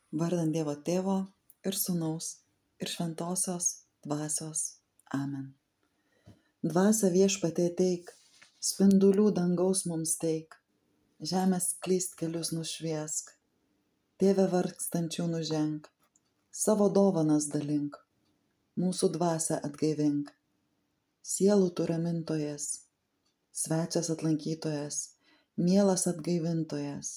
Vardant Dievo Tėvo ir Sūnaus ir Šventosios Dvasios. Amen. Dvasia Viešpatie ateik, spindulių dangaus mums teik, žemės klystkelius nušviesk, Tėve vargstančių nuženk, savo dovanas dalink, mūsų dvasią atgaivink, sielų tu ramintojas, svečias atlankytojas, mielas atgaivintojas,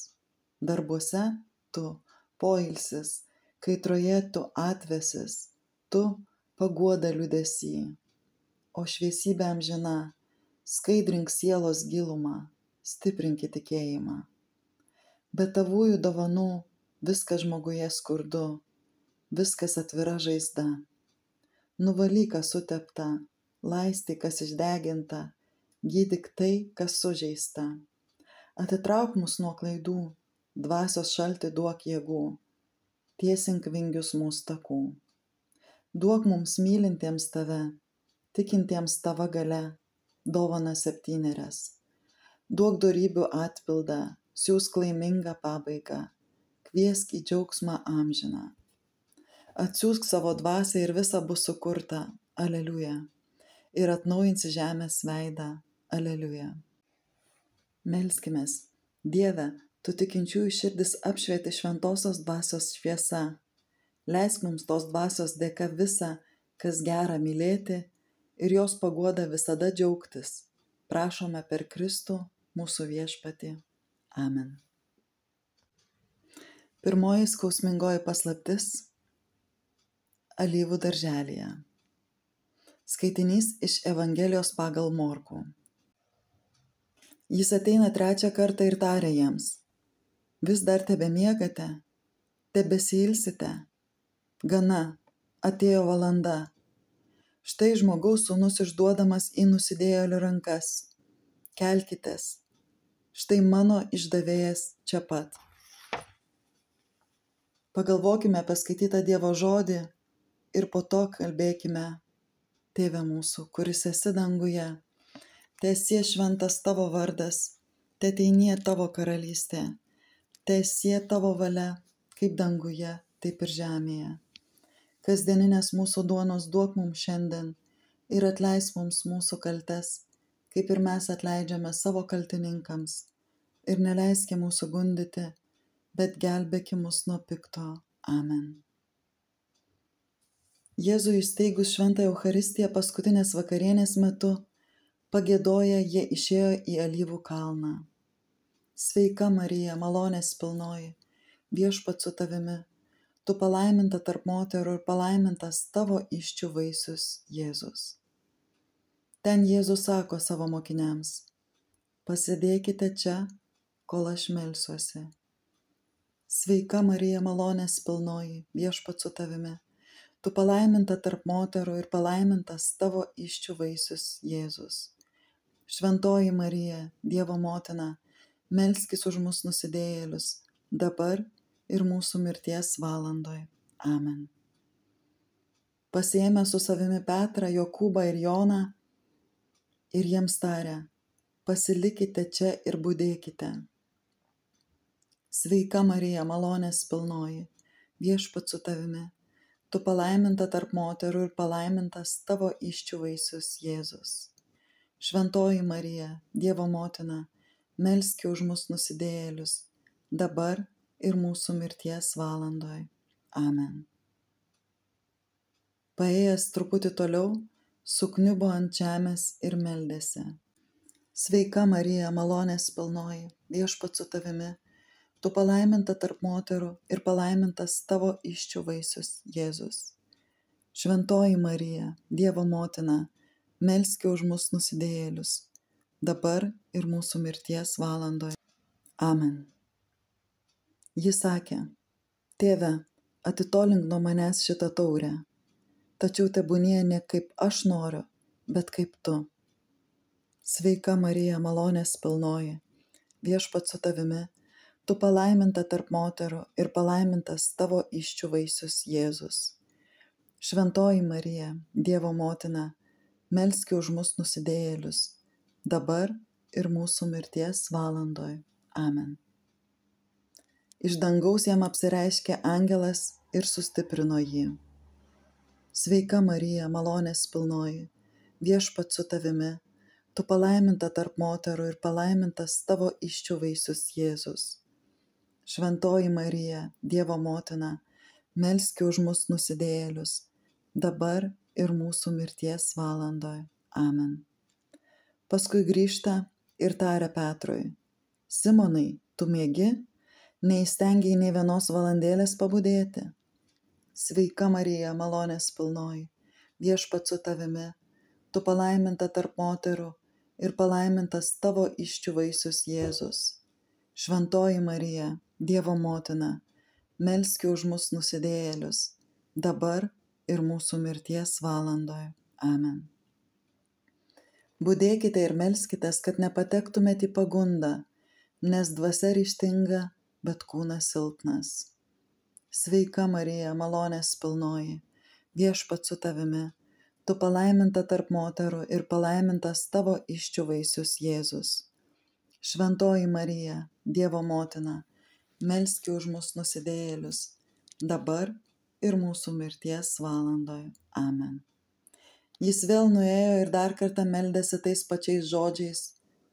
darbuose tu poilsis, kaitroje tu atvesis, tu paguoda liūdesy, o šviesybė amžina, skaidrink sielos gilumą, stiprink tikėjimą. Be tavųjų dovanų viskas žmoguje skurdu, viskas atvira žaizda. Nuvalyk, kas sutepta, laistyk, kas išdeginta, gydyk tai, kas sužeista. Atitrauk mus nuo klaidų, dvasios šaltį duok jėgų, tiesink vingius mūsų takų. Duok mums mylintiems tave, tikintiems tava galia, dovana 7. Duok dorybių atpildą, siųsk laimingą pabaigą, kviesk į džiaugsmą amžiną. Atsiųsk savo dvasią ir visa bus sukurta, aleliuja, ir atnaujinsi žemės veidą, aleliuja. Melskimės, Dieve, tu tikinčiųjų širdis apšvieti šventosios dvasios šviesa. Leisk mums tos dvasios dėka visa, kas gera mylėti ir jos paguoda visada džiaugtis. Prašome per Kristų, mūsų viešpatį. Amen. Pirmoji skausmingoji paslaptis – alyvų darželyje. Skaitinys iš Evangelijos pagal Morkų. Jis ateina 3. kartą ir taria jiems: vis dar tebemiegate, tebesiilsite. Gana, atėjo valanda. Štai žmogaus sūnus išduodamas į nusidėjėlių rankas. Kelkitės, štai mano išdavėjas čia pat. Pagalvokime apie skaitytą Dievo žodį ir po to kalbėkime: Tėve mūsų, kuris esi danguje, teesie šventas tavo vardas, teateinie tavo karalystė, teesie tavo valia, kaip danguje, taip ir žemėje. Kasdieninės mūsų duonos duok mums šiandien ir atleisk mums mūsų kaltes, kaip ir mes atleidžiame savo kaltininkams. Ir neleiski mūsų gundyti, bet gelbėki mus nuo pikto. Amen. Jėzui įsteigus šventąją Eucharistiją paskutinės vakarienės metu, pagiedoję jie išėjo į Alyvų kalną. Sveika Marija, malonės pilnoji, viešpats su tavimi, tu palaiminta tarp moterų ir palaimintas tavo įsčių vaisius, Jėzus. Ten Jėzus sako savo mokiniams: pasėdėkite čia, kol aš melsiuosi. Sveika Marija, malonės pilnoji, viešpats su tavimi, tu palaiminta tarp moterų ir palaimintas tavo įsčių vaisius, Jėzus. Šventoji Marija, Dievo motina, melskis už mus nusidėjėlius, dabar ir mūsų mirties valandoj. Amen. Pasiėmė su savimi Petrą, Jokūbą ir Joną ir jiems tarė: pasilikite čia ir budėkite. Sveika Marija, malonės pilnoji, viešpats su tavimi, tu palaiminta tarp moterų ir palaimintas tavo įsčių vaisius, Jėzus. Šventoji Marija, Dievo motina, melski už mus nusidėjėlius, dabar ir mūsų mirties valandoj. Amen. Paėjęs truputį toliau, sukniubo ant žemės ir meldėsi: sveika Marija, malonės pilnoji, viešpats su tavimi, tu palaiminta tarp moterų ir palaimintas tavo įsčių vaisius, Jėzus. Šventoji Marija, Dievo motina, melski už mus nusidėjėlius, dabar ir mūsų mirties valandoj. Amen. Jis sakė: Tėve, atitolink nuo manęs šitą taurę, tačiau tebūnie ne kaip aš noriu, bet kaip tu. Sveika Marija, malonės pilnoji, viešpats su tavimi, tu palaiminta tarp moterų ir palaimintas tavo įsčių vaisius, Jėzus. Šventoji Marija, Dievo motina, melski už mus nusidėjėlius, dabar ir mūsų mirties valandoj. Amen. Iš dangaus jam apsireiškė angelas ir sustiprino jį. Sveika Marija, malonės pilnoji, Viešpats su tavimi, tu palaiminta tarp moterų ir palaimintas tavo įsčių vaisius Jėzus. Šventoji Marija, Dievo motina, melski už mus nusidėjėlius, dabar ir mūsų mirties valandoje. Amen. Paskui grįžta ir taria Petrui: Simonai, tu miegi? Neįstengiai nė vienos valandėlės pabudėti? Sveika Marija, malonės pilnoji, Viešpats su tavimi, tu palaiminta tarp moterų ir palaimintas tavo įsčių vaisius Jėzus. Šventoji Marija, Dievo motina, melski už mus nusidėjėlius, dabar ir mūsų mirties valandoje. Amen. Budėkite ir melskitės, kad nepatektumėte į pagundą, nes dvasia ryžtinga, bet kūnas silpnas. Sveika Marija, malonės pilnoji, Viešpats su tavimi, tu palaiminta tarp moterų ir palaimintas tavo įsčių vaisius Jėzus. Šventoji Marija, Dievo motina, melski už mus nusidėjėlius, dabar ir mūsų mirties valandoje. Amen. Jis vėl nuėjo ir dar kartą meldėsi tais pačiais žodžiais,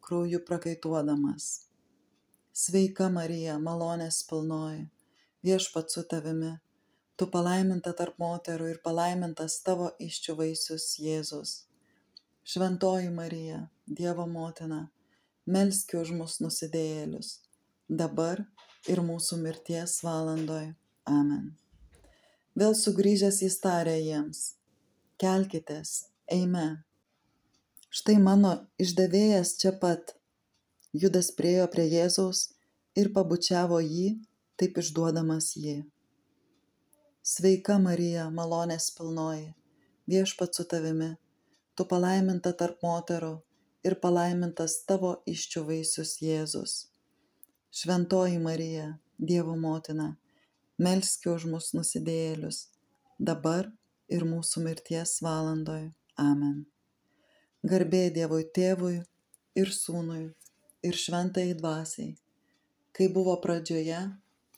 krauju prakaituodamas. Sveika Marija, malonės pilnoji, Viešpats su tavimi, tu palaiminta tarp moterų ir palaimintas tavo įsčių vaisius Jėzus. Šventoji Marija, Dievo motina, melski už mus nusidėjėlius, dabar ir mūsų mirties valandoje. Amen. Vėl sugrįžęs jis tarė jiems: Kelkitės, eime. Štai mano išdavėjas čia pat. Judas priėjo prie Jėzaus ir pabučiavo jį, taip išduodamas jį. Sveika Marija, malonės pilnoji, Viešpats su tavimi, tu palaiminta tarp moterų ir palaimintas tavo įsčių vaisius Jėzus. Šventoji Marija, Dievo motina, melski už mus nusidėjėlius, dabar ir mūsų mirties valandoje. Amen. Garbė Dievui Tėvui ir Sūnui ir Šventajai Dvasiai, kai buvo pradžioje,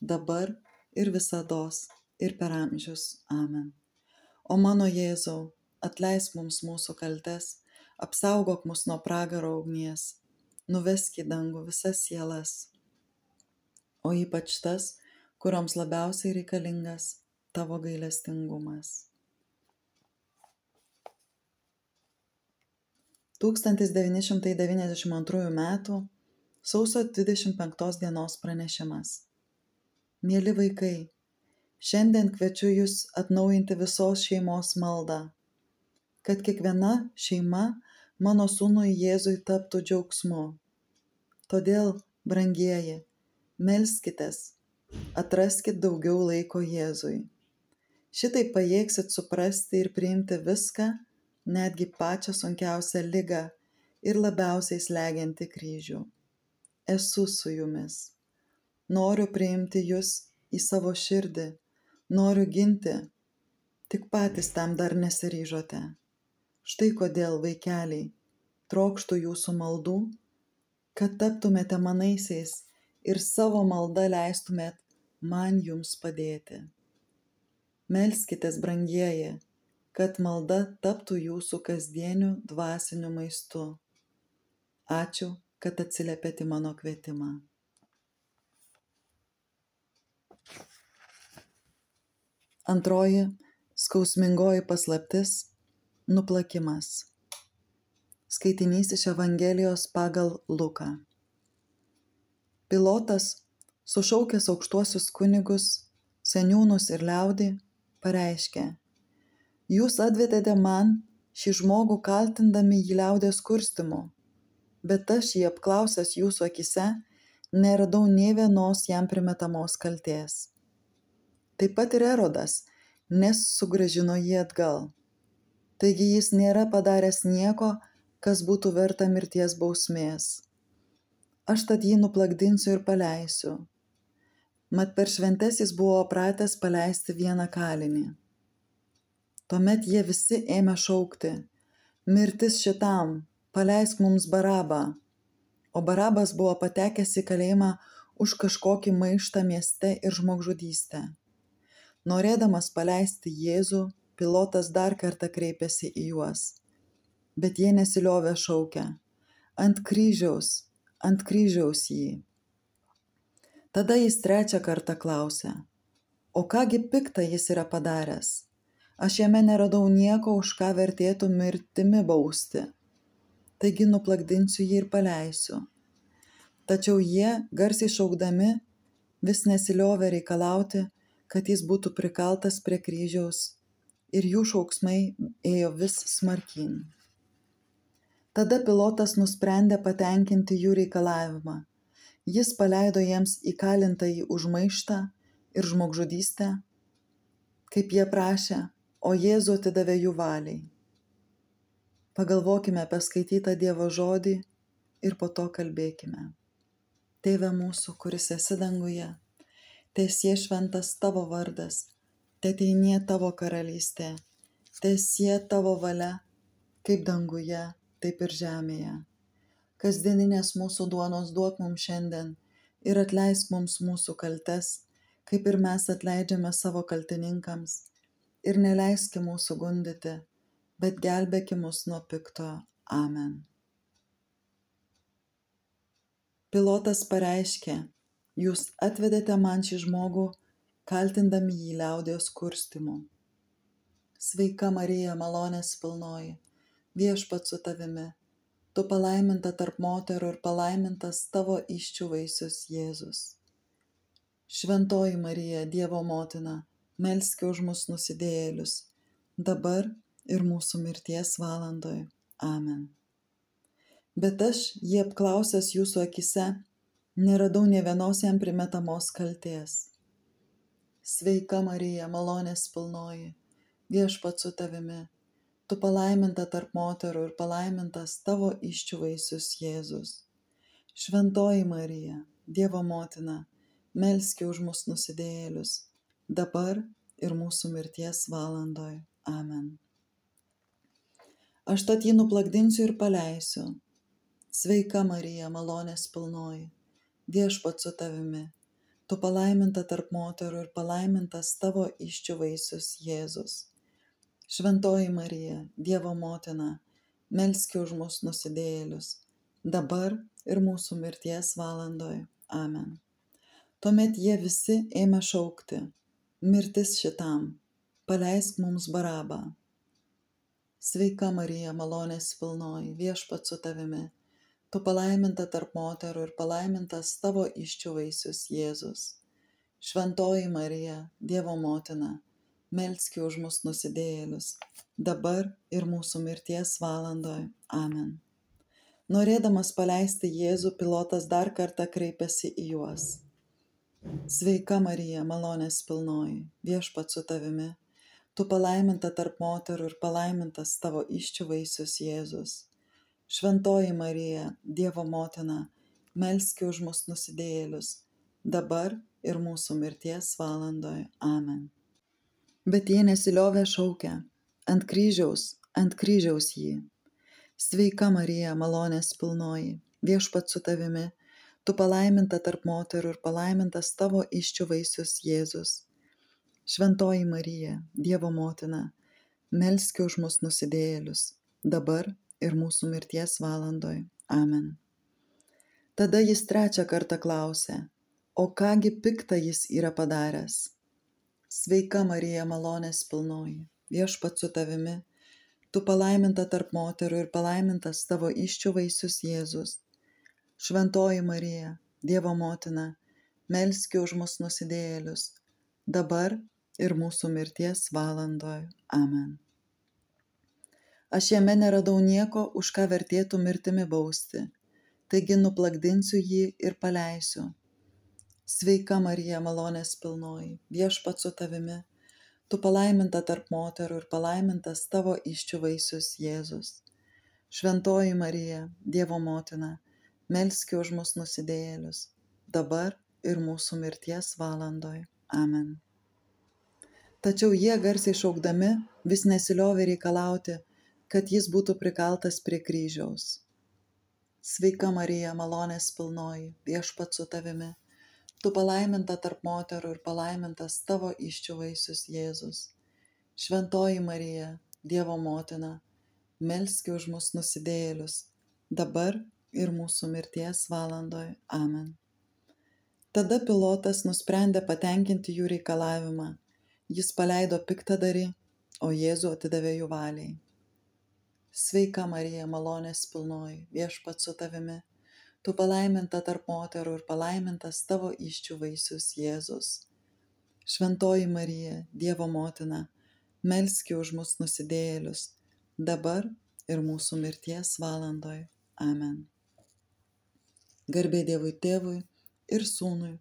dabar ir visados ir per amžius. Amen. O mano Jėzau, atleisk mums mūsų kaltes, apsaugok mus nuo pragaro ugnies, nuvesk į dangų visas sielas, o ypač tas, kurioms labiausiai reikalingas tavo gailestingumas. 1992 m. sausio 25 dienos pranešimas. Mieli vaikai, šiandien kviečiu jus atnaujinti visos šeimos maldą, kad kiekviena šeima mano sūnui Jėzui taptų džiaugsmu. Todėl, brangieji, melskitės, atraskit daugiau laiko Jėzui. Šitaip pajėgsit suprasti ir priimti viską, netgi pačią sunkiausią ligą ir labiausiai slegiantį kryžių. Esu su jumis. Noriu priimti jus į savo širdį, noriu ginti, tik patys tam dar nesiryžote. Štai kodėl, vaikeliai, trokštu jūsų maldų, kad taptumėte manaisiais ir savo maldą leistumėt man jums padėti. Melskitės, brangieji, kad malda taptų jūsų kasdieniu dvasiniu maistu. Ačiū, kad atsiliepėte mano kvietimą. Antroji skausmingoji paslaptis – nuplakimas. Skaitinys iš Evangelijos pagal Luką. Pilotas, sušaukęs aukštuosius kunigus, seniūnus ir liaudį, pareiškė: Jūs atvedėte man šį žmogų kaltindami jį liaudės kurstymu, bet aš jį apklausęs jūsų akyse neradau nė vienos jam primetamos kaltės. Taip pat ir Erodas, nes sugrąžino jį atgal. Taigi jis nėra padaręs nieko, kas būtų verta mirties bausmės. Aš tad jį nuplakdinsiu ir paleisiu. Mat per šventes jis buvo pratęs paleisti vieną kalinį. Tuomet jie visi ėmė šaukti: Mirtis šitam, paleisk mums Barabą. O Barabas buvo patekęs į kalėjimą už kažkokį maištą mieste ir žmogžudystę. Norėdamas paleisti Jėzų, Pilotas dar kartą kreipėsi į juos, bet jie nesiliovė šaukę: ant kryžiaus jį. Tada jis trečią kartą klausė: o kągi pikta jis yra padaręs? Aš jame neradau nieko, už ką vertėtų mirtimi bausti. Taigi nuplakdinsiu jį ir paleisiu. Tačiau jie, garsiai šaukdami, vis nesiliovė reikalauti, kad jis būtų prikaltas prie kryžiaus, ir jų šauksmai ėjo vis smarkyn. Tada Pilotas nusprendė patenkinti jų reikalavimą. Jis paleido jiems įkalintąjį už maištą ir žmogžudystę, kaip jie prašė, o Jėzų atidavė jų valiai. Pagalvokime apie skaitytą Dievo žodį ir po to kalbėkime. Tėve mūsų, kuris esi danguje, teesie šventas tavo vardas, teateinie tavo karalystė, teesie tavo valia, kaip danguje, taip ir žemėje. Kasdieninės mūsų duonos duok mums šiandien ir atleisk mums mūsų kaltes, kaip ir mes atleidžiame savo kaltininkams, ir neleiski mūsų gundyti, bet gelbėki mus nuo pikto. Amen. Pilotas pareiškė: jūs atvedėte man šį žmogų, kaltindami jį liaudies kurstymu. Sveika Marija, malonės pilnoji, Viešpats su tavimi, tu palaiminta tarp moterų ir palaimintas tavo įsčių vaisius Jėzus. Šventoji Marija, Dievo motina, melski už mus nusidėjėlius, dabar ir mūsų mirties valandoj. Amen. Bet aš, jį apklausęs jūsų akise, neradau nė vienos jam primetamos kaltės. Sveika Marija, malonės pilnoji, Viešpats su tavimi, tu palaiminta tarp moterų ir palaimintas tavo įsčių vaisius Jėzus. Šventoji Marija, Dievo motina, melski už mus nusidėjėlius, dabar ir mūsų mirties valandoj. Amen. Aš tad jį nuplakdinsiu ir paleisiu. Sveika Marija, malonės pilnoji, Viešpats su tavimi, tu palaiminta tarp moterų ir palaimintas tavo įsčių vaisius Jėzus. Šventoji Marija, Dievo motina, melski už mus nusidėjėlius, dabar ir mūsų mirties valandoj. Amen. Tuomet jie visi ėmė šaukti: mirtis šitam, paleisk mums Barabą. Sveika Marija, malonės pilnoji, Viešpats su tavimi, tu palaiminta tarp moterų ir palaimintas tavo įsčių vaisius Jėzus. Šventoji Marija, Dievo motina, melski už mus nusidėjėlius, dabar ir mūsų mirties valandoj. Amen. Norėdamas paleisti Jėzų, Pilotas dar kartą kreipėsi į juos. Sveika Marija, malonės pilnoji, Viešpats su tavimi, tu palaiminta tarp moterų ir palaimintas tavo įsčių vaisius Jėzus. Šventoji Marija, Dievo motina, melski už mus nusidėjėlius, dabar ir mūsų mirties valandoj. Amen. Bet jie nesiliovė šaukę: ant kryžiaus jį. Sveika Marija, malonės pilnoji, Viešpats su tavimi, tu palaiminta tarp moterų ir palaimintas tavo įsčių vaisius Jėzus. Šventoji Marija, Dievo motina, melski už mus nusidėjėlius, dabar ir mūsų mirties valandoj. Amen. Tada jis trečią kartą klausė: o kągi pikta jis yra padaręs? Sveika Marija, malonės pilnoji, Viešpats su tavimi, tu palaiminta tarp moterų ir palaimintas tavo įsčių vaisius Jėzus. Šventoji Marija, Dievo motina, melski už mus nusidėjėlius, dabar ir mūsų mirties valandoj. Amen. Aš jame neradau nieko, už ką vertėtų mirtimi bausti, taigi nuplakdinsiu jį ir paleisiu. Sveika Marija, malonės pilnoji, Viešpats su tavimi, tu palaiminta tarp moterų ir palaimintas tavo įsčių vaisius Jėzus. Šventoji Marija, Dievo motina, melski už mus nusidėjėlius, dabar ir mūsų mirties valandoj. Amen. Tačiau jie garsiai šaukdami vis nesiliovė reikalauti, kad jis būtų prikaltas prie kryžiaus. Sveika Marija, malonės pilnoji, Viešpats su tavimi, Tu palaiminta tarp moterų ir palaimintas tavo įsčių vaisius, Jėzus. Šventoji Marija, Dievo motina, melski už mus nusidėjėlius, dabar ir mūsų mirties valandoj. Amen. Tada Pilotas nusprendė patenkinti jų reikalavimą. Jis paleido piktadarį, o Jėzų atidavė jų valiai. Sveika Marija, malonės pilnoji, Viešpats su tavimi. Tu palaiminta tarp moterų ir palaimintas tavo įsčių vaisius, Jėzus. Šventoji Marija, Dievo motina, melski už mus nusidėjėlius, dabar ir mūsų mirties valandoj. Amen. Garbė Dievui Tėvui ir Sūnui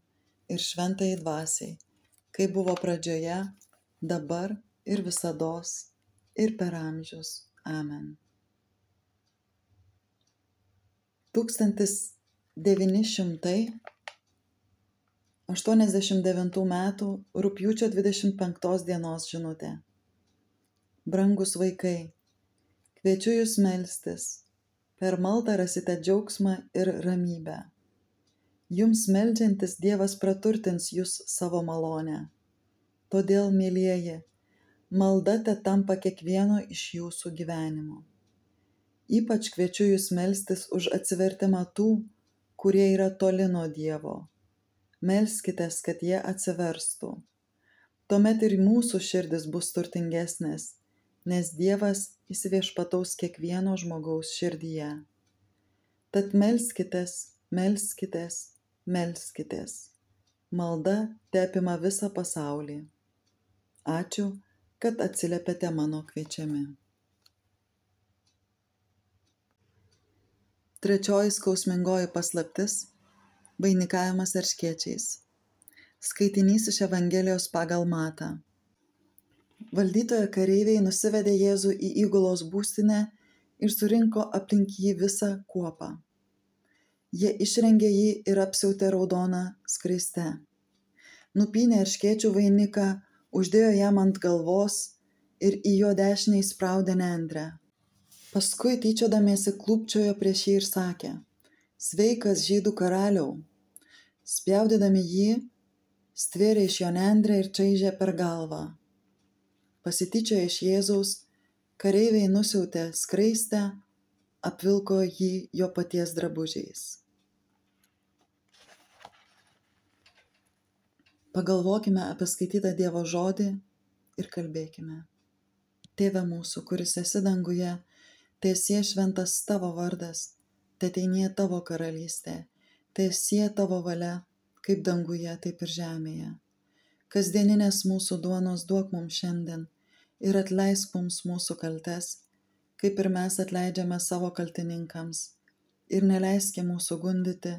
ir Šventajai Dvasiai, kaip buvo pradžioje, dabar ir visados ir per amžius. Amen. 1989 metų rugpjūčio 25 dienos žinutė. Brangus vaikai, kviečiu jūs melstis. Per maldą rasite džiaugsmą ir ramybę. Jums meldžiantis Dievas praturtins jūs savo malonę. Todėl, mielieji, malda tetampa kiekvieno iš jūsų gyvenimo. Ypač kviečiu jūs melstis už atsivertimą tų, kurie yra toli nuo Dievo. Melskitės, kad jie atsiverstų. Tuomet ir mūsų širdis bus turtingesnės, nes Dievas įsiviešpataus kiekvieno žmogaus širdyje. Tad melskitės, melskitės, melskitės. Malda teapima visą pasaulį. Ačiū, kad atsiliepėte mano kviečiami. Trečioji skausmingoji paslaptis – vainikavimas erškėčiais. Skaitinys iš Evangelijos pagal Matą. Valdytojo kareiviai nusivedė Jėzų į įgulos būstinę ir surinko aplink jį visą kuopą. Jie išrengė jį ir apsiautė raudoną skraiste. Nupynė erškėčių vainiką, uždėjo jam ant galvos ir į jo dešinę įspraudė nendrę. Paskui tyčiodamiesi klūpčiojo prieš jį ir sakė: Sveikas, žydų karaliau! Spjaudydami jį, stvėrė iš jo nendrę ir čaižė per galvą. Pasityčioję iš Jėzaus, kareiviai nusiautė skraistę, apvilko jį jo paties drabužiais. Pagalvokime apie skaitytą Dievo žodį ir kalbėkime. Tėve mūsų, kuris esi danguje, teesie šventas tavo vardas, teateinie tavo karalystė, teesie tavo valia, kaip danguje, taip ir žemėje. Kasdieninės mūsų duonos duok mums šiandien ir atleisk mums mūsų kaltes, kaip ir mes atleidžiame savo kaltininkams. Ir neleiski mūsų gundyti,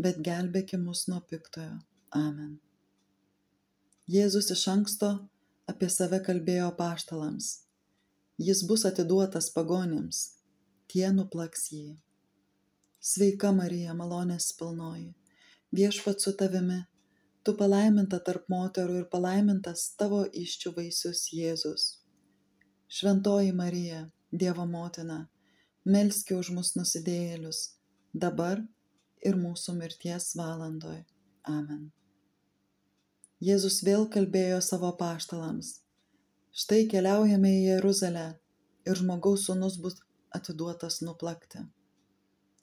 bet gelbėki mus nuo piktojo. Amen. Jėzus iš anksto apie save kalbėjo apaštalams. Jis bus atiduotas pagonims, tie nuplaks jį. Sveika Marija, malonės pilnoji, Viešpats su tavimi. Tu palaiminta tarp moterų ir palaimintas tavo įsčių vaisius, Jėzus. Šventoji Marija, Dievo motina, melski už mus nusidėjėlius, dabar ir mūsų mirties valandoj. Amen. Jėzus vėl kalbėjo savo apaštalams. Štai keliaujame į Jeruzalę ir žmogaus sūnus bus atiduotas nuplakti.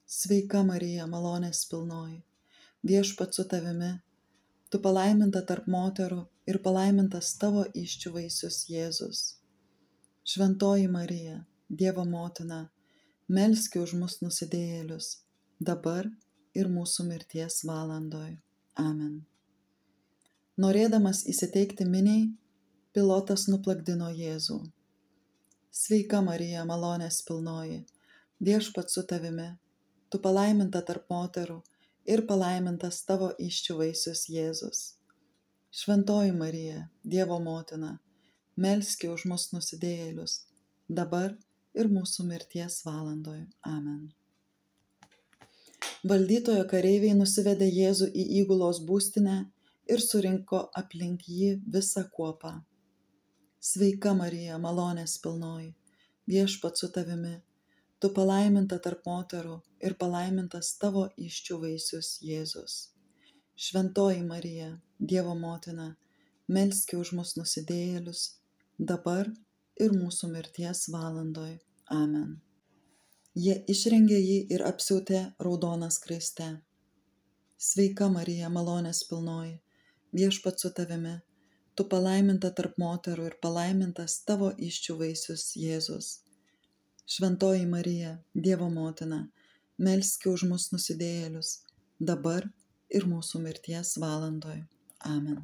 Sveika Marija, malonės pilnoji, Viešpats su tavimi. Tu palaiminta tarp moterų ir palaimintas tavo įsčių vaisius, Jėzus. Šventoji Marija, Dievo motina, melski už mus nusidėjėlius, dabar ir mūsų mirties valandoj. Amen. Norėdamas įsiteikti miniai, Pilotas nuplakdino Jėzų. Sveika Marija, malonės pilnoji, Viešpats su tavimi. Tu palaiminta tarp moterų ir palaimintas tavo įsčių vaisius, Jėzus. Šventoji Marija, Dievo motina, melski už mus nusidėjėlius, dabar ir mūsų mirties valandoj. Amen. Valdytojo kareiviai nusivedė Jėzų į įgulos būstinę ir surinko aplink jį visą kuopą. Sveika Marija, malonės pilnoji, Viešpats su tavimi. Tu palaiminta tarp moterų ir palaimintas tavo įsčių vaisius, Jėzus. Šventoji Marija, Dievo motina, melski už mus nusidėjėlius, dabar ir mūsų mirties valandoj. Amen. Jie išrengė jį ir apsiautė raudoną skraiste. Sveika Marija, malonės pilnoji, viešpats su tavimi, tu palaiminta tarp moterų ir palaimintas tavo įsčių vaisius Jėzus. Šventoji Marija, Dievo motina, melski už mus nusidėjėlius, dabar ir mūsų mirties valandoj. Amen.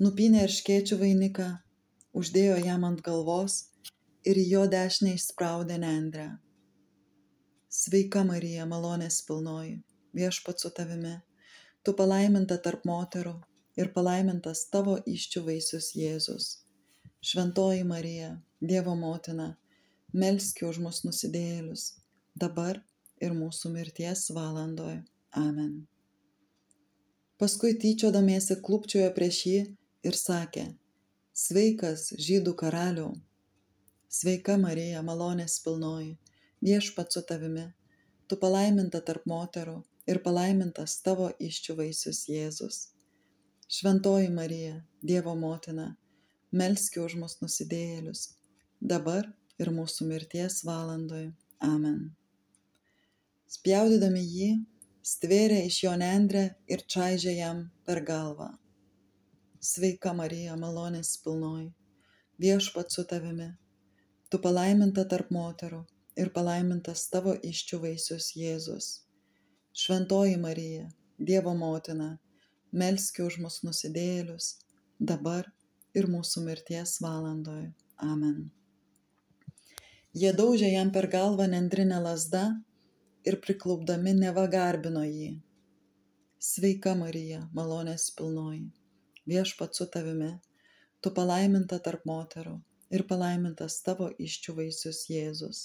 Nupynė erškėčių vainiką, uždėjo jam ant galvos ir į jo dešinę išspraudė nendrę. Sveika Marija, malonės pilnoji, viešpats su tavimi, tu palaiminta tarp moterų ir palaimintas tavo įsčių vaisius Jėzus. Šventoji Marija, Dievo motina, melski už mus nusidėjėlius, dabar ir mūsų mirties valandoj. Amen. Paskui tyčiodamiesi klūpčiojo prieš jį ir sakė: Sveikas, žydų karaliau! Sveika Marija, malonės pilnoji, viešpats su tavimi, tu palaiminta tarp moterų ir palaimintas tavo įsčių vaisius Jėzus. Šventoji Marija, Dievo motina, melski už mus nusidėjėlius, dabar ir mūsų mirties valandoj. Amen. Spjaudydami jį, stvėrė iš jo nendrę ir čaižė jam per galvą. Sveika Marija, malonės pilnoji, viešpats su tavimi, tu palaiminta tarp moterų ir palaimintas tavo įsčių vaisius Jėzus. Šventoji Marija, Dievo motina, melski už mus nusidėjėlius, dabar ir mūsų mirties valandoj. Amen. Jie daužė jam per galvą nendrinę lazdą ir priklaupdami neva garbino jį. Sveika Marija, malonės pilnoji, viešpats su tavimi, tu palaiminta tarp moterų ir palaimintas tavo įsčių vaisius Jėzus.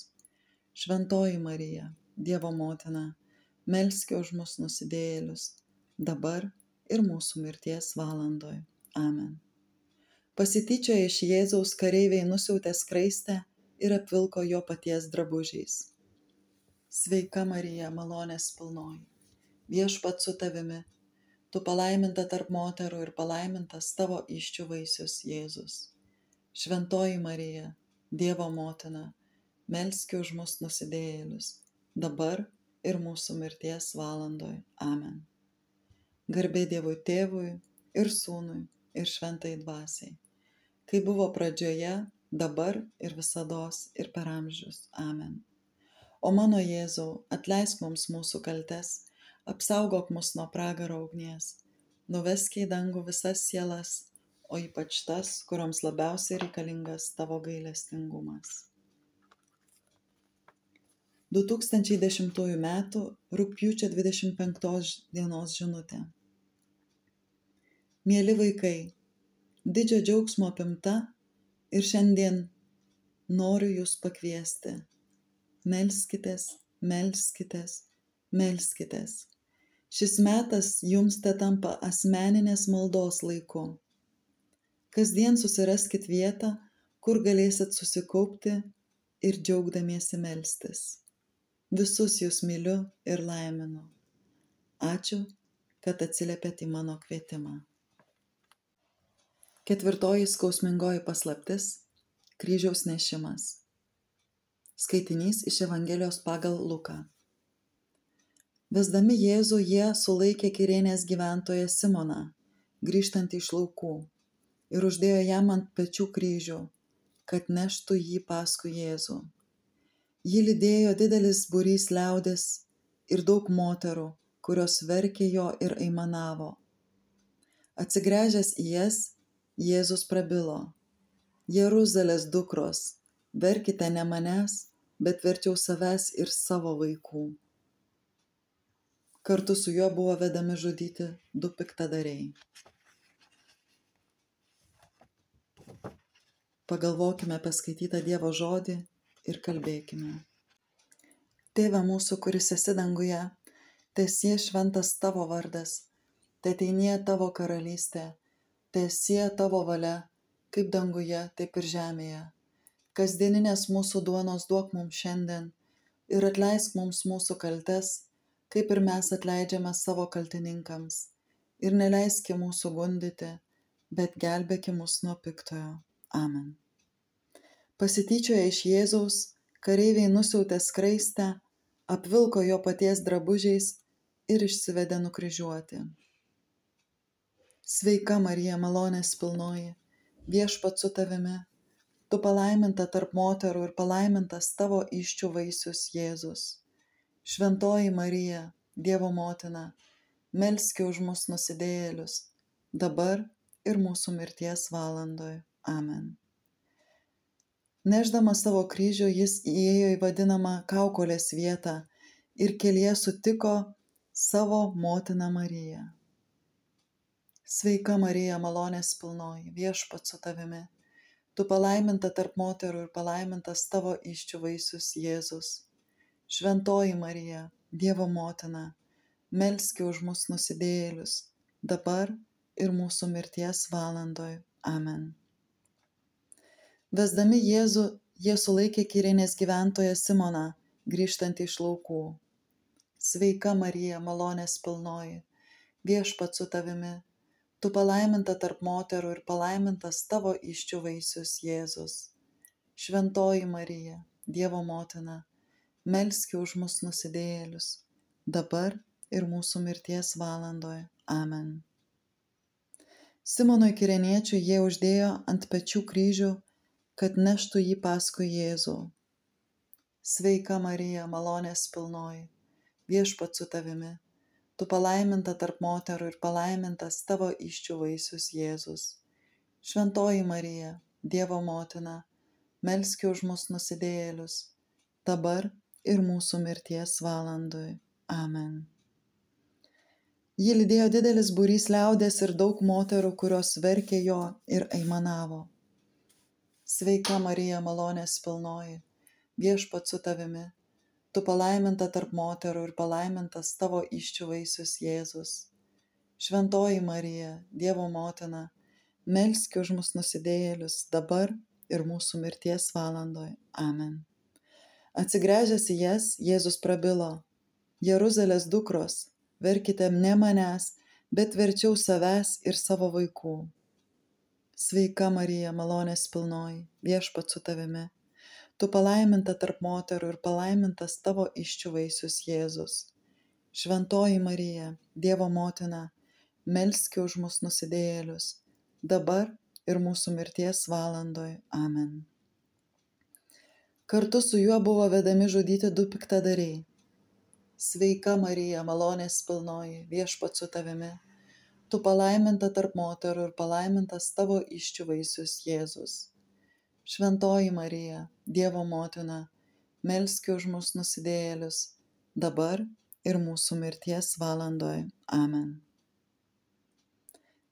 Šventoji Marija, Dievo motina, melski už mus nusidėjėlius, dabar ir mūsų mirties valandoj. Amen. Pasityčioję iš Jėzaus kareiviai nusiautė skraistę ir apvilko jo paties drabužiais. Sveika Marija, malonės pilnoji, viešpats su tavimi, tu palaiminta tarp moterų ir palaimintas tavo įsčių vaisius Jėzus. Šventoji Marija, Dievo motina, melski už mus nusidėjėlius, dabar ir mūsų mirties valandoj. Amen. Garbė Dievui Tėvui ir Sūnui ir Šventai Dvasiai, kai buvo pradžioje, dabar ir visados ir per amžius. Amen. O mano Jėzau, atleisk mums mūsų kaltes, apsaugok mus nuo pragaro ugnies, nuvesk į dangų visas sielas, o ypač tas, kurioms labiausiai reikalingas tavo gailestingumas. 2010 m. rugpjūčio 25 dienos žinutė. Mieli vaikai, didžio džiaugsmo apimta ir šiandien noriu jūs pakviesti. Melskitės, melskitės, melskitės. Šis metas jums tetampa asmeninės maldos laiku. Kasdien susiraskit vietą, kur galėsit susikaupti ir džiaugdamiesi melstis. Visus jūs myliu ir laiminu. Ačiū, kad atsiliepėt į mano kvietimą. 4. skausmingoji paslaptis – kryžiaus nešimas. Skaitinys iš Evangelijos pagal Luką. Vesdami Jėzų, jie sulaikė Kirėnės gyventoją Simoną, grįžtantį iš laukų, ir uždėjo jam ant pečių kryžių, kad neštų jį paskui Jėzų. Jį lydėjo didelis būrys liaudės ir daug moterų, kurios verkė jo ir aimanavo. Atsigręžęs į jas, Jėzus prabilo: Jeruzalės dukros, verkite ne manęs, bet verčiau savęs ir savo vaikų. Kartu su juo buvo vedami žudyti 2 piktadariai. Pagalvokime apie skaitytą Dievo žodį ir kalbėkime. Tėve mūsų, kuris esi danguje, teesie šventas tavo vardas, teateinie tavo karalystė, teesie tavo valia, kaip danguje, taip ir žemėje. Kasdieninės mūsų duonos duok mums šiandien ir atleisk mums mūsų kaltes, kaip ir mes atleidžiame savo kaltininkams. Ir neleiski mūsų gundyti, bet gelbėki mus nuo piktojo. Amen. Pasityčioję iš Jėzaus, kareiviai nusiautė skraistę, apvilko jo paties drabužiais ir išsivedė nukryžiuoti. Sveika Marija, malonės pilnoji, Viešpats su tavimi, tu palaiminta tarp moterų ir palaimintas tavo įsčių vaisius Jėzus. Šventoji Marija, Dievo motina, melski už mus nusidėjėlius, dabar ir mūsų mirties valandoje. Amen. Nešdamas savo kryžių, jis įėjo į vadinamą kaukolės vietą ir kelyje sutiko savo motiną Mariją. Sveika Marija, malonės pilnoji, Viešpats su tavimi, tu palaiminta tarp moterų ir palaimintas tavo įsčių vaisius Jėzus. Šventoji Marija, Dievo motina, melski už mus nusidėjėlius, dabar ir mūsų mirties valandoje. Amen. Vesdami Jėzų, jie sulaikė Kirenės gyventoją Simoną, grįžtantį iš laukų. Sveika Marija, malonės pilnoji, Viešpats su tavimi, tu palaiminta tarp moterų ir palaimintas tavo įsčių vaisius Jėzus. Šventoji Marija, Dievo motina, melski už mus nusidėjėlius, dabar ir mūsų mirties valandoje. Amen. Simonui Kireniečiui jie uždėjo ant pečių kryžių, kad neštų jį paskui Jėzų. Sveika Marija, malonės pilnoji, Viešpats su tavimi, tu palaiminta tarp moterų ir palaimintas tavo įsčių vaisius Jėzus. Šventoji Marija, Dievo motina, melski už mus nusidėjėlius, dabar ir mūsų mirties valandoje. Amen. Jį lydėjo didelis būrys liaudės ir daug moterų, kurios verkė jo ir aimanavo. Sveika Marija, malonės pilnoji, Viešpats su tavimi, tu palaiminta tarp moterų ir palaimintas tavo įsčių vaisius Jėzus. Šventoji Marija, Dievo motina, melski už mus nusidėjėlius, dabar ir mūsų mirties valandoje. Amen. Atsigręžęs į jas, Jėzus prabilo: Jeruzalės dukros, verkite ne manęs, bet verčiau savęs ir savo vaikų. Sveika Marija, malonės pilnoji, Viešpats su tavimi, tu palaiminta tarp moterų ir palaimintas tavo įsčių vaisius Jėzus. Šventoji Marija, Dievo motina, melski už mus nusidėjėlius, dabar ir mūsų mirties valandoje. Amen. Kartu su juo buvo vedami žudyti du piktadariai. Sveika Marija, malonės pilnoji, Viešpats su tavimi, tu palaiminta tarp moterų ir palaimintas tavo įsčių vaisius Jėzus. Šventoji Marija, Dievo motina, melski už mus nusidėjėlius, dabar ir mūsų mirties valandoje. Amen.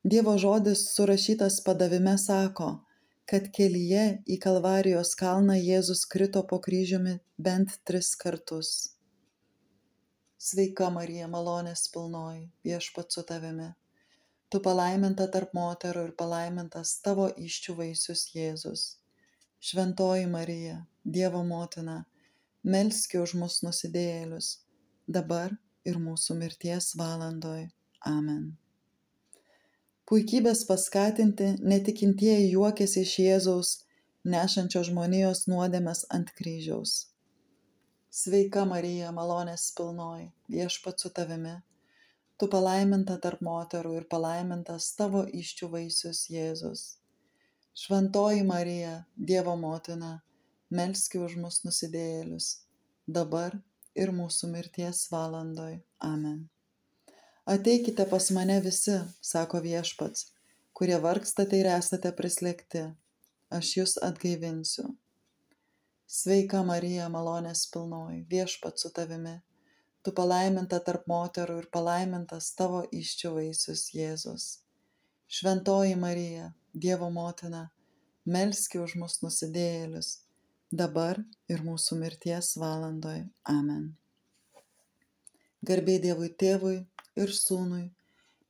Dievo žodis surašytas padavime sako, kad kelyje į Kalvarijos kalną Jėzus krito po kryžiumi bent 3 kartus. Sveika Marija, malonės pilnoji, Viešpats su tavimi, tu palaiminta tarp moterų ir palaimintas tavo įsčių vaisius Jėzus. Šventoji Marija, Dievo motina, melski už mus nusidėjėlius, dabar ir mūsų mirties valandoje. Amen. Puikybės paskatinti netikintieji juokėsi iš Jėzaus, nešančio žmonijos nuodėmes ant kryžiaus. Sveika Marija, malonės pilnoji, Viešpats su tavimi, tu palaiminta tarp moterų ir palaimintas tavo įsčių vaisius Jėzus. Šventoji Marija, Dievo motina, melski už mus nusidėjėlius, dabar ir mūsų mirties valandoje. Amen. Ateikite pas mane visi, sako Viešpats, kurie vargstate ir esate prislėgti, aš jus atgaivinsiu. Sveika Marija, malonės pilnoji, Viešpats su tavimi, tu palaiminta tarp moterų ir palaimintas tavo įsčių vaisius Jėzus. Šventoji Marija, Dievo motina, melski už mus nusidėjėlius, dabar ir mūsų mirties valandoje. Amen. Garbė Dievui Tėvui ir Sūnui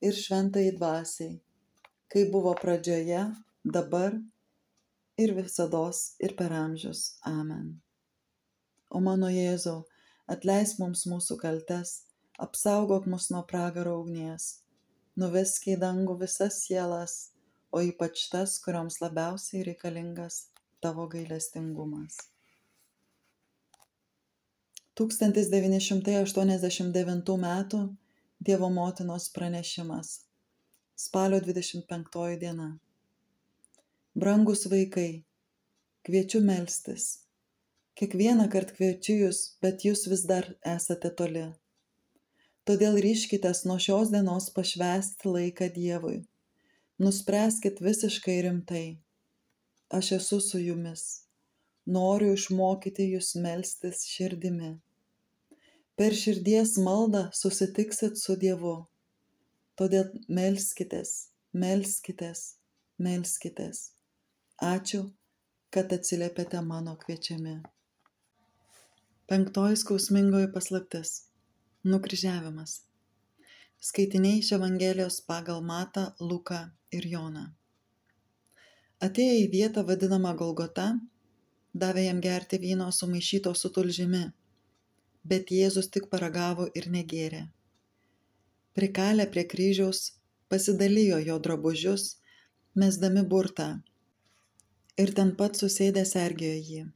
ir Šventajai Dvasiai, kaip buvo pradžioje, dabar ir visados ir per amžius. Amen. O mano Jėzau, atleisk mums mūsų kaltes, apsaugok mus nuo pragaro ugnies, nuvesk į dangų visas sielas, o ypač tas, kurioms labiausiai reikalingas tavo gailestingumas. 1989 m. Dievo motinos pranešimas. Spalio 25 diena. Brangus vaikai, kviečiu melstis. Kiekvieną kartą kviečiu jūs, bet jūs vis dar esate toli. Todėl ryžkitės nuo šios dienos pašvęsti laiką Dievui. Nuspręskit visiškai rimtai. Aš esu su jumis. Noriu išmokyti jūs melstis širdimi. Per širdies maldą susitiksit su Dievu. Todėl melskitės, melskitės, melskitės. Ačiū, kad atsiliepėte mano kviečiami. 5. skausmingoji paslaptis. Nukryžiavimas. Skaitiniai iš Evangelijos pagal Matą, Luką ir Joną. Atėję į vietą vadinamą Golgota, davė jam gerti vyno sumaišyto su tulžimi, bet Jėzus tik paragavo ir negėrė. Prikalę prie kryžiaus, pasidalijo jo drabužius, mesdami burtą, ir ten pat susėdę sergėjo jį.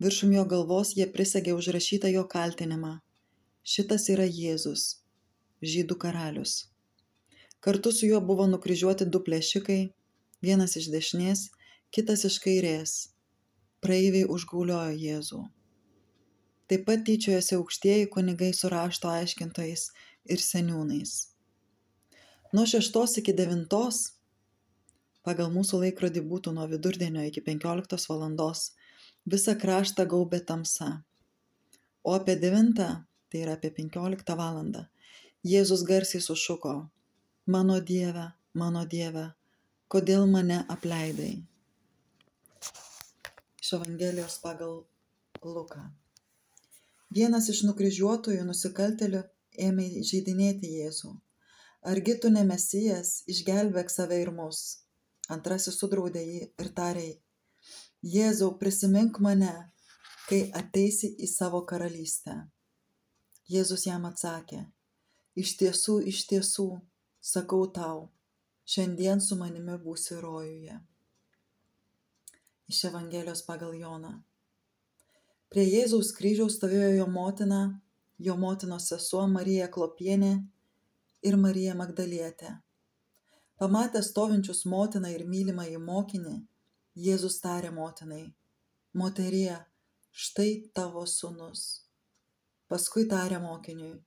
Viršum jo galvos jie prisegė užrašytą jo kaltinimą. Šitas yra Jėzus, žydų karalius. Kartu su juo buvo nukryžiuoti 2 plėšikai, vienas iš dešinės, kitas iš kairės. Praeiviai užgauliojo Jėzų. Taip pat tyčiojosi aukštieji kunigai su rašto aiškintojais ir seniūnais. Nuo 6 iki 9, pagal mūsų laikrodį būtų nuo vidurdienio iki 15 valandos, visą kraštą gaubė tamsa. O apie 9, tai yra apie 15 valandą, Jėzus garsiai sušuko: Mano Dieve, kodėl mane apleidai? Iš Evangelijos pagal Luką. Vienas iš nukryžiuotųjų nusikaltėlių ėmė įžeidinėti Jėzų. Argi tu ne Mesijas, išgelbėk save ir mus. Antrasis sudraudė jį ir tarė: Jėzau, prisimink mane, kai ateisi į savo karalystę. Jėzus jam atsakė: iš tiesų, sakau tau, šiandien su manimi būsi rojuje. Iš Evangelijos pagal Joną. Prie Jėzaus kryžiaus stovėjo jo motina, jo motinos sesuo Marija Klopienė ir Marija Magdalietė. Pamatęs stovinčius motiną ir mylimąjį mokinį, Jėzus tarė motinai: Moterie, štai tavo sūnus. Paskui tarė mokiniui: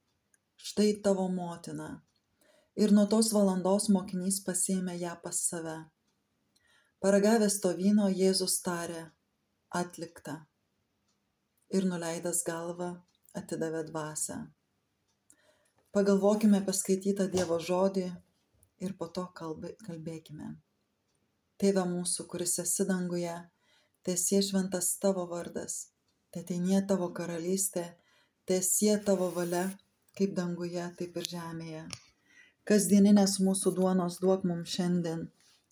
štai tavo motina. Ir nuo tos valandos mokinys pasiėmė ją pas save. Paragavęs to vyno, Jėzus tarė: atlikta. Ir nuleidęs galvą, atidavė dvasią. Pagalvokime apie skaitytą Dievo žodį ir po to kalbėkime. Tėve mūsų, kuris esi danguje, teesie šventas tavo vardas, teateinie tavo karalystė, teesie tavo valia, kaip danguje, taip ir žemėje. Kasdieninės mūsų duonos duok mums šiandien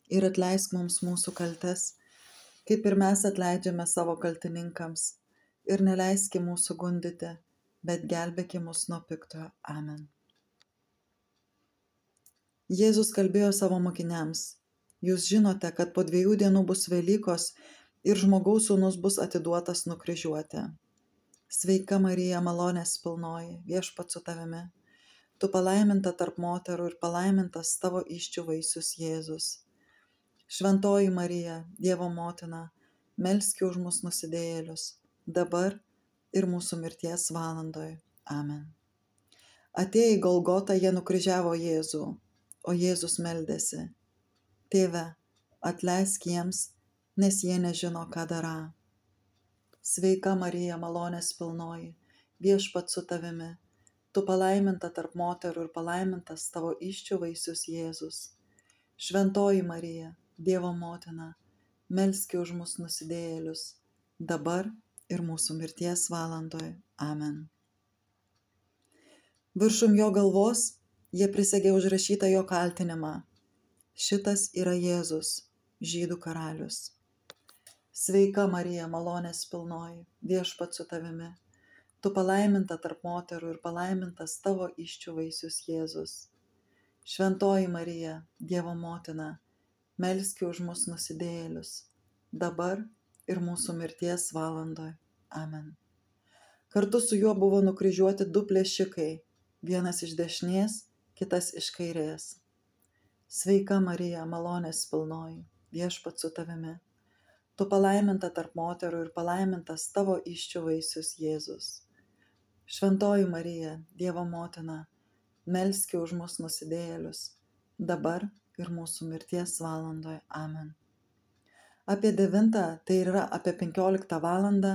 ir atleisk mums mūsų kaltes, kaip ir mes atleidžiame savo kaltininkams, ir neleiski mūsų gundyti, bet gelbėki mus nuo piktojo. Amen. Jėzus kalbėjo savo mokiniams: jūs žinote, kad po 2 dienų bus Velykos ir žmogaus sūnus bus atiduotas nukryžiuoti. Sveika Marija, malonės pilnoji, viešpats su tavimi. Tu palaiminta tarp moterų ir palaimintas tavo įsčių vaisius Jėzus. Šventoji Marija, Dievo motina, melski už mus nusidėjėlius, dabar ir mūsų mirties valandoje. Amen. Atėję į Golgotą jie nukryžiavo Jėzų, o Jėzus meldėsi: Tėve, atleisk jiems, nes jie nežino, ką darą. Sveika Marija, malonės pilnoji, viešpats su tavimi. Tu palaiminta tarp moterų ir palaimintas tavo įsčių vaisius Jėzus. Šventoji Marija, Dievo motina, melski už mus nusidėjėlius, dabar ir mūsų mirties valandoje. Amen. Viršum jo galvos jie prisegė užrašytą jo kaltinimą: šitas yra Jėzus, žydų karalius. Sveika Marija, malonės pilnoji, viešpats su tavimi. tu palaiminta tarp moterų ir palaimintas tavo įsčių vaisius Jėzus. Šventoji Marija, Dievo motina, melski už mus nusidėjėlius, dabar ir mūsų mirties valandoje. Amen. Kartu su juo buvo nukryžiuoti du plėšikai, vienas iš dešinės, kitas iš kairės. Sveika Marija, malonės pilnoji, Viešpats su tavimi. Tu palaiminta tarp moterų ir palaimintas tavo įsčių vaisius Jėzus. Šventoji Marija, Dievo motina, melski už mus nusidėjėlius, dabar ir mūsų mirties valandoje. Amen. Apie 9, tai yra apie 15 valandą,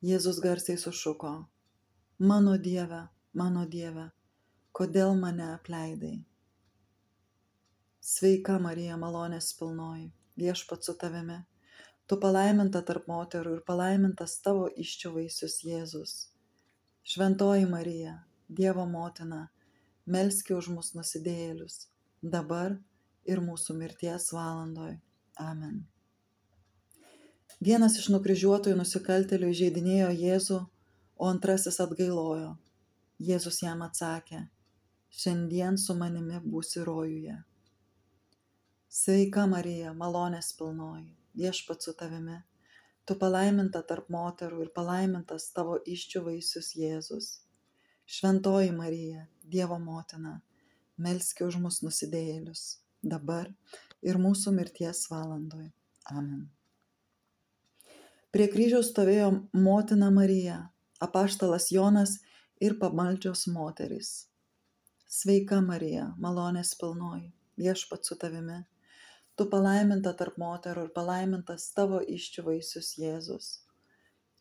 Jėzus garsiai sušuko: Mano Dieve, kodėl mane apleidai? Sveika Marija, malonės pilnoji, Viešpats su tavimi. Tu palaiminta tarp moterų ir palaimintas tavo įsčių vaisius Jėzus. Šventoji Marija, Dievo motina, melski už mus nusidėjėlius, dabar ir mūsų mirties valandoje. Amen. Vienas iš nukryžiuotųjų nusikaltėlių įžeidinėjo Jėzų, o antrasis atgailojo. Jėzus jam atsakė: Šiandien su manimi būsi rojuje. Sveika Marija, malonės pilnoji, Viešpats su tavimi. Tu palaiminta tarp moterų ir palaimintas tavo įsčių vaisius Jėzus. Šventoji Marija, Dievo motina, melski už mus nusidėjėlius, dabar ir mūsų mirties valandoje. Amen. Prie kryžiaus stovėjo motina Marija, apaštalas Jonas ir pamaldžios moterys. Sveika Marija, malonės pilnoji, Viešpats su tavimi. Tu palaiminta tarp moterų ir palaimintas tavo įsčių vaisius Jėzus.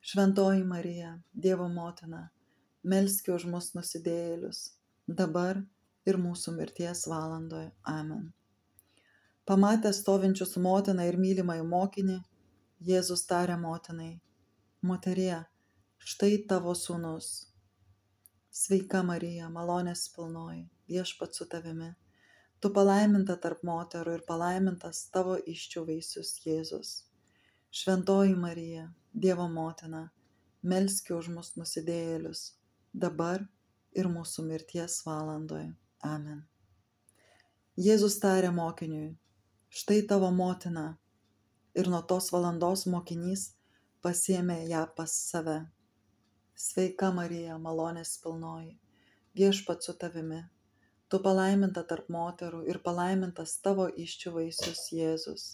Šventoji Marija, Dievo motina, melski už mus nusidėjėlius, dabar ir mūsų mirties valandoje. Amen. Pamatęs stovinčius motiną ir mylimąjį mokinį, Jėzus tarė motinai: Moterie, štai tavo sūnus. Sveika Marija, malonės pilnoji, Viešpats su tavimi. Tu palaiminta tarp moterų ir palaimintas tavo įsčių vaisius Jėzus. Šventoji Marija, Dievo motina, melski už mus nusidėjėlius, dabar ir mūsų mirties valandoje. Amen. Jėzus tarė mokiniui: Štai tavo motina. Ir nuo tos valandos mokinys pasiėmė ją pas save. Sveika Marija, malonės pilnoji, Viešpats su tavimi. Tu palaiminta tarp moterų ir palaimintas tavo įsčių vaisius Jėzus.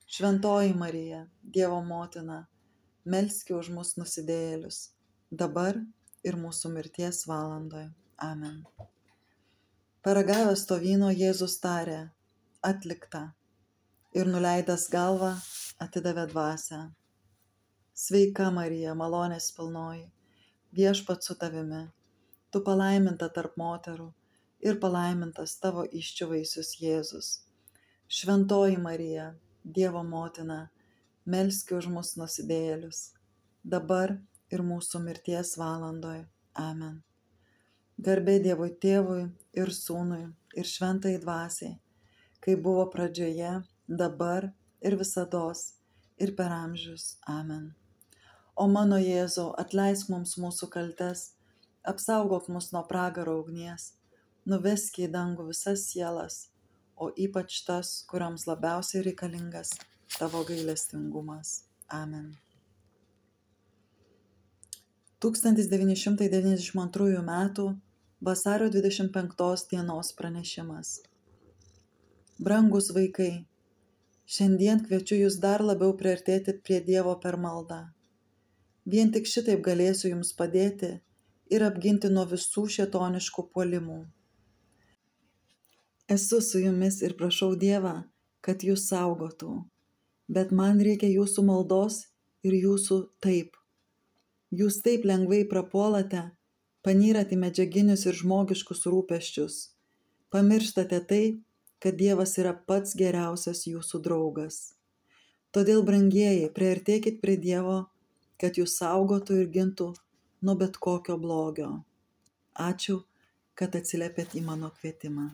Šventoji Marija, Dievo motina, melski už mus nusidėjėlius, dabar ir mūsų mirties valandoje. Amen. Paragavęs to vyno, Jėzus tarė: Atlikta. Ir nuleidęs galvą, atidavė dvasią. Sveika Marija, malonės pilnoji, Viešpats su tavimi. Tu palaiminta tarp moterų ir palaimintas tavo įsčių vaisius Jėzus. Šventoji Marija, Dievo motina, melski už mus nusidėjėlius, dabar ir mūsų mirties valandoje. Amen. Garbė Dievui Tėvui ir Sūnui ir Šventajai Dvasiai, kaip buvo pradžioje, dabar ir visados ir per amžius. Amen. O mano Jėzau, atleisk mums mūsų kaltes, apsaugok mus nuo pragaro ugnies, nuvesk į dangų visas sielas, o ypač tas, kurioms labiausiai reikalingas tavo gailestingumas. Amen. 1992 m. vasario 25 dienos pranešimas. Brangūs vaikai, šiandien kviečiu jūs dar labiau priartėti prie Dievo per maldą. Vien tik šitaip galėsiu jums padėti ir apginti nuo visų šėtoniškų puolimų. Esu su jumis ir prašau Dievą, kad jūs saugotų, bet man reikia jūsų maldos ir jūsų taip. Jūs taip lengvai prapuolate, panyrat į medžiaginius ir žmogiškus rūpesčius, pamirštate tai, kad Dievas yra pats geriausias jūsų draugas. Todėl, brangieji, priartėkit prie Dievo, kad jūs saugotų ir gintų nuo bet kokio blogio. Ačiū, kad atsiliepėt į mano kvietimą.